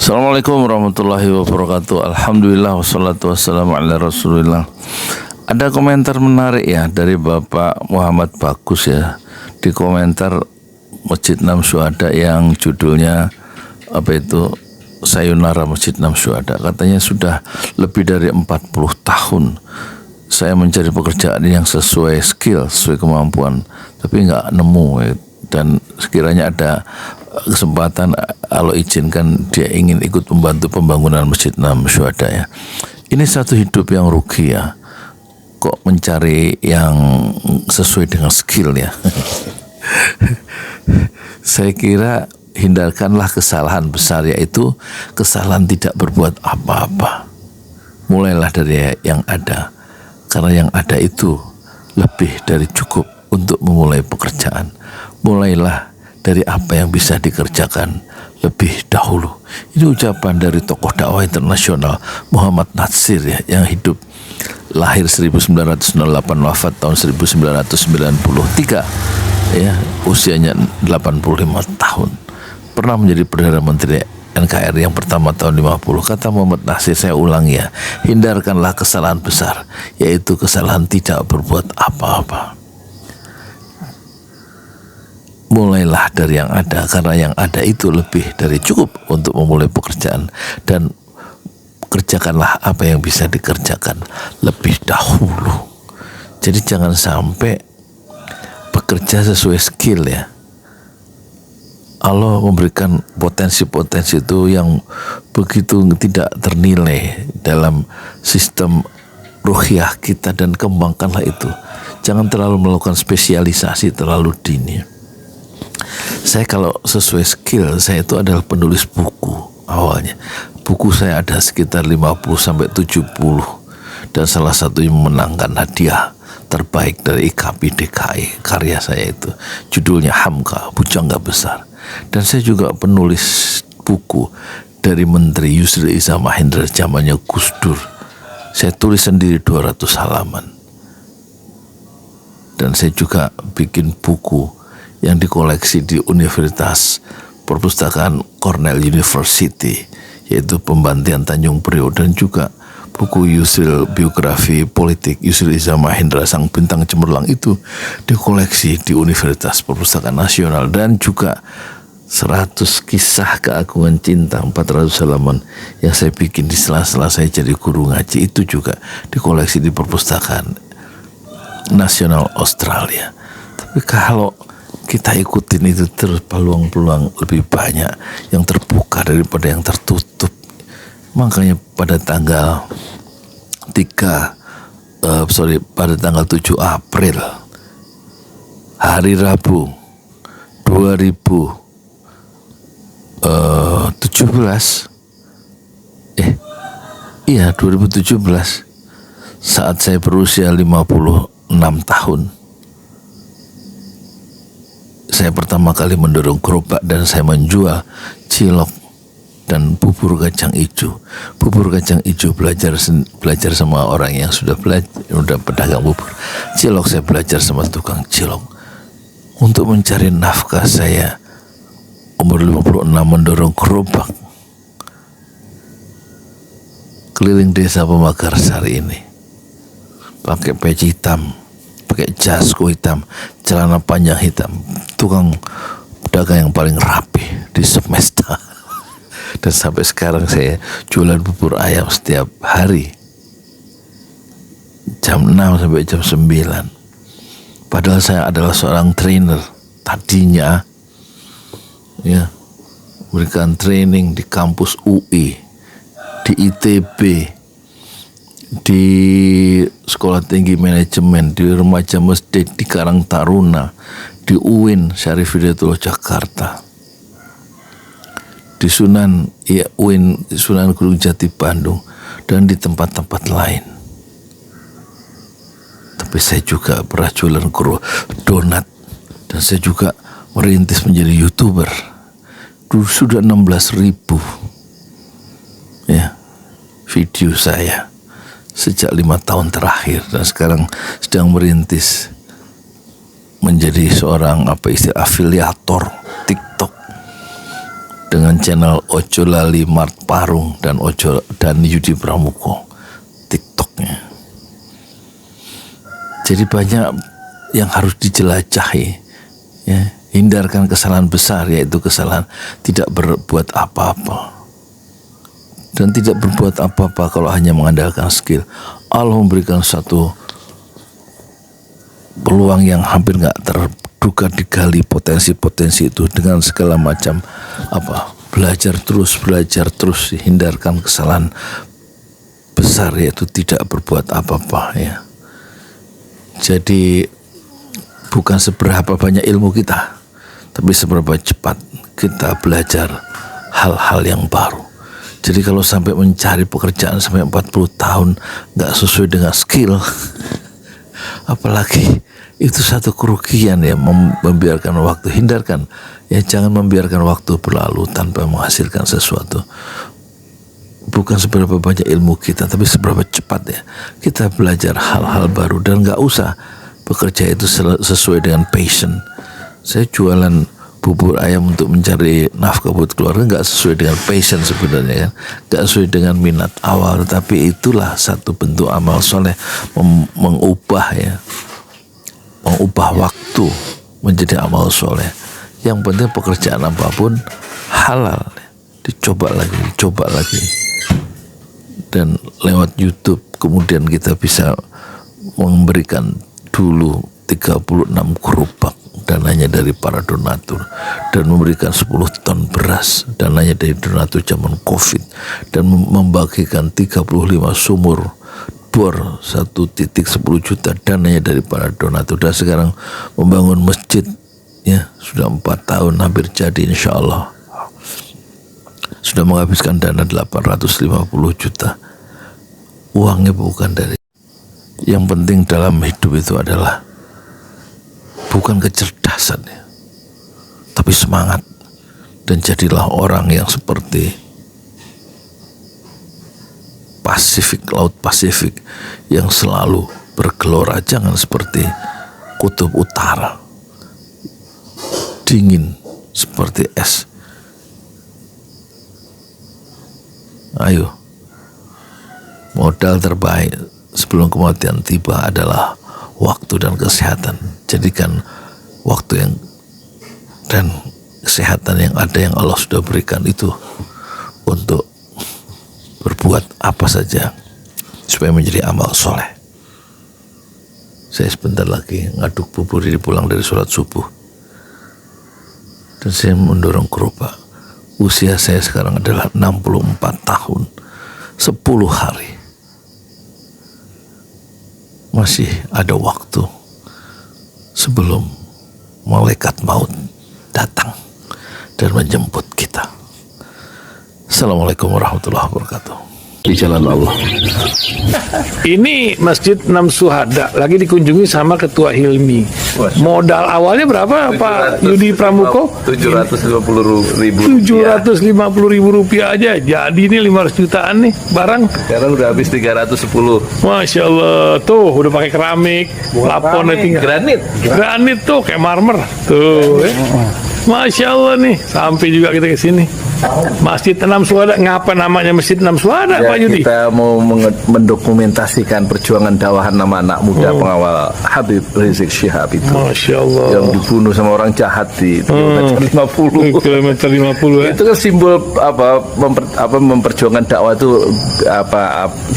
Assalamualaikum warahmatullahi wabarakatuh. Alhamdulillah wassalatu wassalamu ala rasulillah. Ada komentar menarik ya dari Bapak Muhammad Bagus ya, di komentar Masjid Enam Syuhada yang judulnya Sayonara Masjid Enam Syuhada. Katanya sudah lebih dari 40 tahun saya mencari pekerjaan yang sesuai skill, sesuai kemampuan, tapi nggak nemu ya. Dan sekiranya ada kesempatan, Allah izinkan, dia ingin ikut membantu pembangunan Masjid Enam Syuhada ya. Ini satu hidup yang rugi ya, kok mencari yang sesuai dengan skill ya. Saya kira hindarkanlah kesalahan besar, yaitu kesalahan tidak berbuat apa-apa. Mulailah dari yang ada, karena yang ada itu lebih dari cukup untuk memulai pekerjaan. Mulailah dari apa yang bisa dikerjakan lebih dahulu. Ini ucapan dari tokoh dakwah internasional Muhammad Natsir ya, yang hidup lahir 1908, wafat tahun 1993 ya, usianya 85 tahun. Pernah menjadi Perdana Menteri NKRI yang pertama tahun 50. Kata Muhammad Natsir, saya ulangi ya, hindarkanlah kesalahan besar, yaitu kesalahan tidak berbuat apa-apa. Mulailah dari yang ada, karena yang ada itu lebih dari cukup untuk memulai pekerjaan, dan kerjakanlah apa yang bisa dikerjakan lebih dahulu. Jadi jangan sampai bekerja sesuai skill ya. Allah memberikan potensi-potensi itu yang begitu tidak ternilai dalam sistem ruhiyah kita, dan kembangkanlah itu. Jangan terlalu melakukan spesialisasi terlalu dini. Saya kalau sesuai skill, saya itu adalah penulis buku awalnya. Buku saya ada sekitar 50-70, dan salah satunya memenangkan hadiah terbaik dari IKP DKI. Karya saya itu judulnya Hamka, Bujangga Besar. Dan saya juga penulis buku dari Menteri Yusril Iza Mahendra zamannya Gus Dur. Saya tulis sendiri 200 halaman. Dan saya juga bikin buku yang dikoleksi di Universitas Perpustakaan Cornell University, yaitu Pembantian Tanjung Priok, dan juga buku Yusril, biografi politik Yusril Iza Mahendra sang bintang cemerlang itu dikoleksi di Universitas Perpustakaan Nasional. Dan juga 100 kisah keagungan cinta 400 halaman yang saya bikin di sela-sela saya jadi guru ngaji, itu juga dikoleksi di Perpustakaan Nasional Australia. Tapi kalau kita ikutin itu terus, peluang-peluang lebih banyak yang terbuka daripada yang tertutup. Makanya pada tanggal 7 April hari Rabu 2017 saat saya berusia 56 tahun, saya pertama kali mendorong gerobak dan saya menjual cilok dan bubur kacang hijau. Bubur kacang hijau belajar sama orang yang sudah pedagang bubur. Cilok saya belajar sama tukang cilok. Untuk mencari nafkah saya umur 56 mendorong gerobak keliling desa Pemagarsari ini, pakai peci hitam, pakai jasko hitam, celana panjang hitam, tukang pedagang yang paling rapi di semesta. Dan sampai sekarang saya jualan bubur ayam setiap hari jam 6 sampai jam 9. Padahal saya adalah seorang trainer tadinya ya, memberikan training di kampus UI, di ITB, di Sekolah Tinggi Manajemen, di Remaja Masjid, di Karang Taruna, di UIN Syarif Hidayatullah Jakarta, di UIN Sunan Gunung Jati Bandung, dan di tempat-tempat lain. Tapi saya juga pernah jualan donat, dan saya juga merintis menjadi YouTuber. Dulu sudah 16.000 ya video saya sejak 5 tahun terakhir, dan sekarang sedang merintis menjadi seorang afiliator TikTok. dengan channel Ojo Lali Mart Parung dan Yudi Pramuko TikToknya. Jadi banyak yang harus dijelajahi, ya. Hindarkan kesalahan besar, yaitu kesalahan tidak berbuat apa-apa. Dan tidak berbuat apa-apa kalau hanya mengandalkan skill. Allah memberikan satu peluang yang hampir nggak terduga digali, potensi-potensi itu dengan segala macam belajar terus, hindarkan kesalahan besar, yaitu tidak berbuat apa-apa, ya. Jadi bukan seberapa banyak ilmu kita, tapi seberapa cepat kita belajar hal-hal yang baru. Jadi kalau sampai mencari pekerjaan sampai 40 tahun nggak sesuai dengan skill, apalagi itu satu kerugian, ya. Membiarkan waktu, hindarkan, ya, jangan membiarkan waktu berlalu tanpa menghasilkan sesuatu. Bukan seberapa banyak ilmu kita, tapi seberapa cepat, ya, kita belajar hal-hal baru. Dan nggak usah bekerja itu sesuai dengan passion. Saya jualan bubur ayam untuk mencari nafkah buat keluarga, nggak sesuai dengan passion sebenarnya, kan, nggak sesuai dengan minat awal. Tapi itulah satu bentuk amal soleh, mengubah waktu menjadi amal soleh. Yang penting pekerjaan apapun halal, dicoba lagi, dan lewat YouTube kemudian kita bisa memberikan dulu 36 gerobak dananya dari para donatur, dan memberikan 10 ton beras dananya dari donatur zaman COVID, dan membagikan 35 sumur bor 1,10 juta dananya dari para donatur. Dan sekarang membangun masjid, ya, sudah 4 tahun hampir jadi, insya Allah. Sudah menghabiskan dana 850 juta. Uangnya bukan dari. Yang penting dalam hidup itu adalah bukan kecerdasan, ya, tapi semangat. Dan jadilah orang yang seperti Laut Pasifik yang selalu bergelora. Jangan seperti kutub utara, dingin seperti es. Ayo, modal terbaik sebelum kematian tiba adalah waktu dan kesehatan. Jadikan waktu dan kesehatan yang ada, yang Allah sudah berikan itu, untuk berbuat apa saja supaya menjadi amal soleh. Saya sebentar lagi ngaduk bubur ini pulang dari sholat subuh, dan saya mendorong gerobak. Usia saya sekarang adalah 64 tahun 10 hari. Masih ada waktu sebelum malaikat maut datang dan menjemput kita. Assalamualaikum warahmatullahi wabarakatuh. Di jalan Allah. Ini Masjid Enam Syuhada lagi dikunjungi sama Ketua Hilmi. Modal awalnya berapa Pak Yudi Pramuko? 750.000 rupiah aja. Jadi ini 500 jutaan nih barang. Sekarang udah habis 310. Masya Allah, tuh udah pakai keramik, plafonnya tinggal. Granit tuh kayak marmer. Tuh, Masya Allah nih, sampai juga kita ke sini. Masjid Enam Syuhada, ngapa namanya Masjid Enam Syuhada, Ya, Pak Yudi? kita mau mendokumentasikan perjuangan dakwahan nama anak muda pengawal Habib Rizik Syihab itu, Masya Allah, yang dibunuh sama orang jahat di kilometer 50. Kilometer 50 ya. Itu kan simbol memperjuangkan dakwah itu,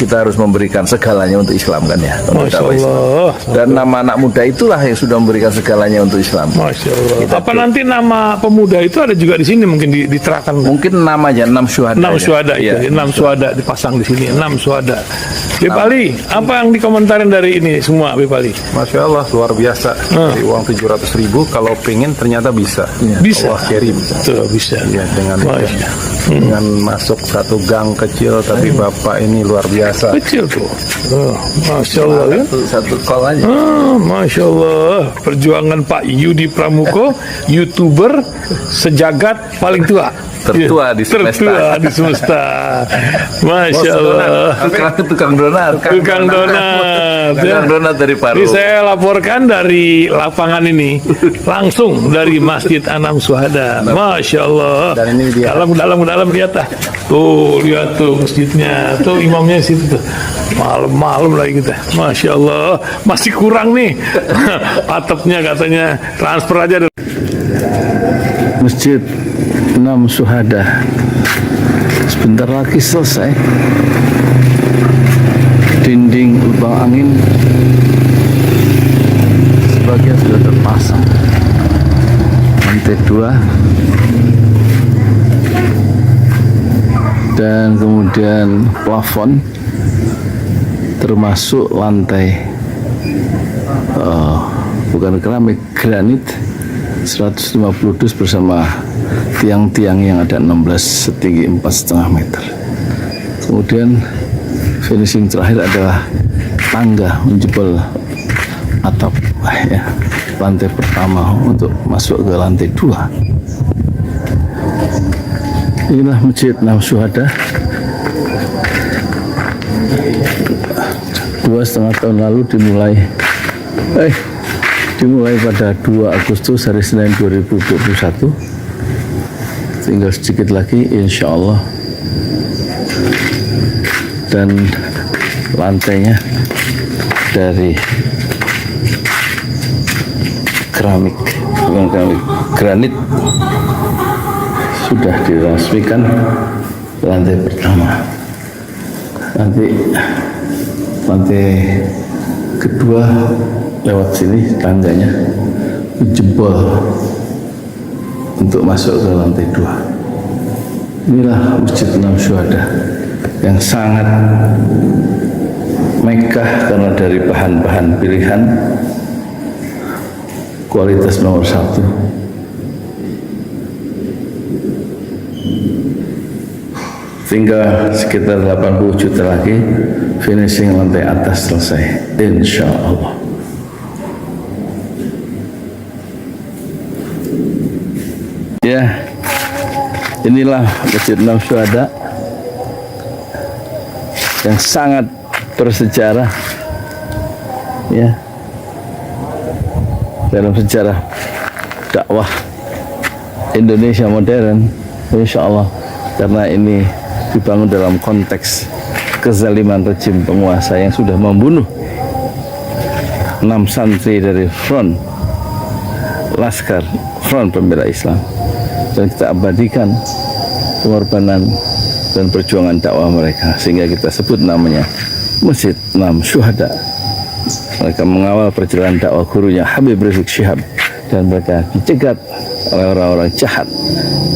kita harus memberikan segalanya untuk Islam, kan, ya, untuk Masya dakwah Islam. Allah. Dan nama anak muda itulah yang sudah memberikan segalanya untuk Islam. Masya Allah. Apa nanti nama pemuda itu ada juga di sini, mungkin diterangkan? Mungkin namanya 6 syuhada. 6 syuhada itu, Ya. 6 syuhada dipasang di sini, 6 syuhada. Bipali, apa yang dikomentarin dari ini semua, Bipali? Masya Allah, luar biasa. Dari uang 700.000, kalau pengen ternyata bisa. Bisa. Allah kirim. Tuh, bisa. Ya, dengan Masya. dengan masuk satu gang kecil, tapi Bapak ini luar biasa. Kecil tuh. Masya Allah ya. Satu call aja. Masya Allah, perjuangan Pak Yudi Pramuko, YouTuber sejagat paling tua. Tertua di semesta. Tertua di semesta. Masya Allah. Tukang donat. Tukang donat. Tukang donat dari Paru. Ini saya laporkan dari lapangan ini, langsung dari Masjid Anam Syuhada. Masya Allah. Dan ini dia. Dalam lihat ah. Tuh, lihat tuh masjidnya. Tuh imamnya di situ tuh. Malam-malam lagi kita. Masya Allah. Masih kurang nih. Atapnya katanya transfer aja. Masjid Anam Syuhada sebentar lagi selesai. Dinding lubang angin sebagian sudah terpasang, lantai 2, dan kemudian plafon termasuk lantai bukan keramik, granit 150 dus bersama tiang-tiang yang ada 16 setinggi 4,5 meter. Kemudian finishing terakhir adalah tangga menjebol atap ya, lantai pertama untuk masuk ke lantai 2. Inilah Masjid Anam Syuhada. 2,5 tahun lalu dimulai pada 2 Agustus hari Senin 2021. Tinggal sedikit lagi insya Allah, dan lantainya dari keramik, bukan keramik, granit, sudah diresmikan lantai pertama. Nanti lantai kedua lewat sini tangganya jebol untuk masuk ke lantai 2. Inilah Masjid Anam Syuhada yang sangat megah karena dari bahan-bahan pilihan, kualitas nomor 1. Tinggal sekitar 80 juta lagi finishing lantai atas selesai, insya Allah. Ya, inilah Masjid Anam Syuhada yang sangat bersejarah ya dalam sejarah dakwah Indonesia modern, insya Allah, karena ini dibangun dalam konteks kezaliman rejim penguasa yang sudah membunuh 6 santri dari front pembela Islam, dan kita abadikan pengorbanan dan perjuangan dakwah mereka, sehingga kita sebut namanya Masjid Anam Syuhada. Mereka mengawal perjalanan dakwah gurunya Habib Rizik Syihab, dan mereka dicegat oleh orang-orang jahat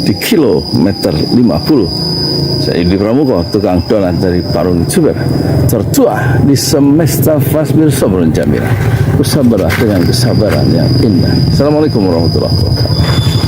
di kilometer 50. Saya Yudi Pramuko, tukang donat dari Parung Juber, tertua di semesta fasbir sabrun jamila. Bersabarlah dengan kesabaran yang indah. Assalamualaikum warahmatullahi wabarakatuh.